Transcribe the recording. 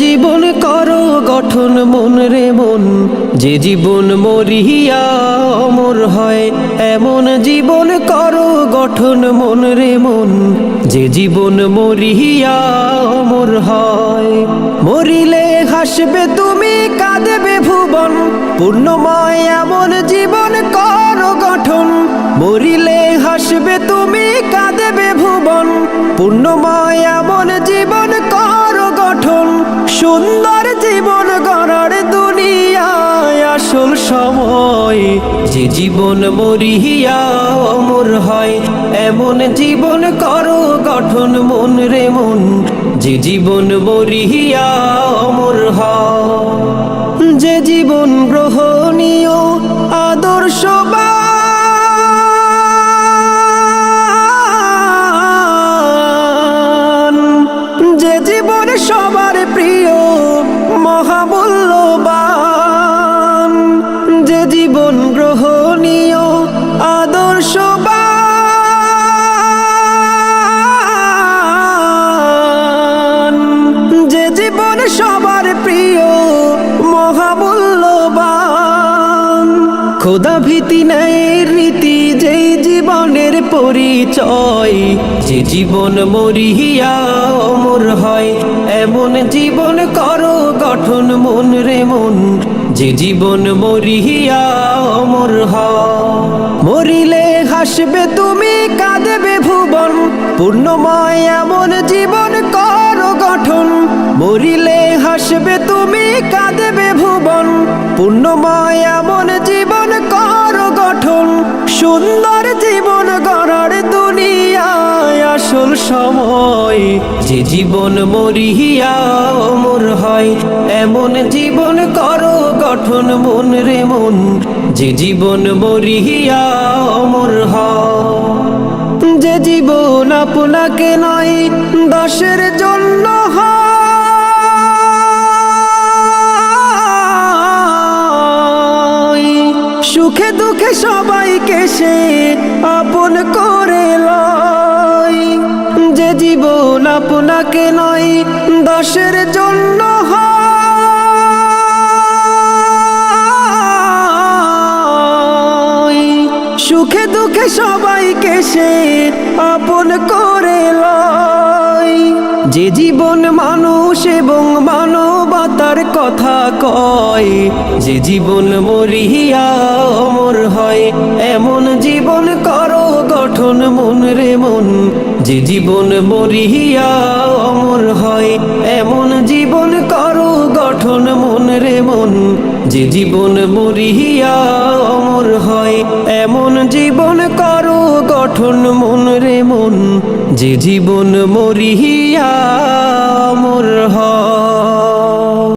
জীবন করো গঠন মন রে মন, যে জীবন মরিয়া অমর হয়। এমন জীবন করো গঠন মন রে মন, যে জীবন মরিয়া অমর হয়। মরিলে হাসবে তুমি, কাঁদবে ভুবন, পূর্ণময় এমন জীবন করো গঠন। মরিলে হাসবে তুমি, কাঁদবে ভুবন, পূর্ণময় এমন জীবন করো গঠন। সুন্দর জীবন গড়ার দুনিয়ায় আসল সময়, যে জীবন মরিয়া অমর হয়। এমন জীবন করো গঠন মন রে মন, যে জীবন মরিয়া অমর হয়। যে জীবন গ্রহণীয় আদর্শবান, যে জীবন সবার প্রিয় মহামূল্যবান, যে জীবন গ্রহণীয় আদর্শবান, যে জীবন সবার প্রিয় মহামূল্যবান। খোদা ভীতি নেই রীতি যেই জীবনের পরিচয়, যে জীবন মরিয়া অমর হয়। এমন জীবন করো গঠন মন রে মন, যে জীবন মরিয়া অমর হয়। মরিলে হাসবে তুমি, কাঁদবে ভুবন, পূর্ণময় এমন জীবন করো গঠন। মরিলে হাসবে তুমি, কাঁদবে ভুবন, পূর্ণময় এমন জীবন করো গঠন। সুন্দর জীবন গড়ার দুনিয়ায় আসল সময়, যে জীবন মরিয়া অমর হয়। এমন জীবন করো গঠন মন রে মন, যে জীবন মরিয়া অমর হয়। যে জীবন আপনাকে নয় দাসের জন্য হয়, সুখে দুঃখে সবাইকে সে আপন করে লয়। যে জীবন আপনাকে নয় দাসের জন্য হয়, সুখে দুঃখে সবাইকে সে আপন করে লয়। যে জীবন মানুষ এবং মানবতার কথা কয়, যে জীবন মরিয়া অমর হয়। এমন জীবন করো গঠন মন রে মন, যে জীবন মরিয়া অমর হয়। এমন জীবন করো গঠন মন রে মন, যে জীবন মরিয়া অমর হয়। এমন জীবন করো গঠন মন রে মন, যে জীবন মরিয়া অমর হয়।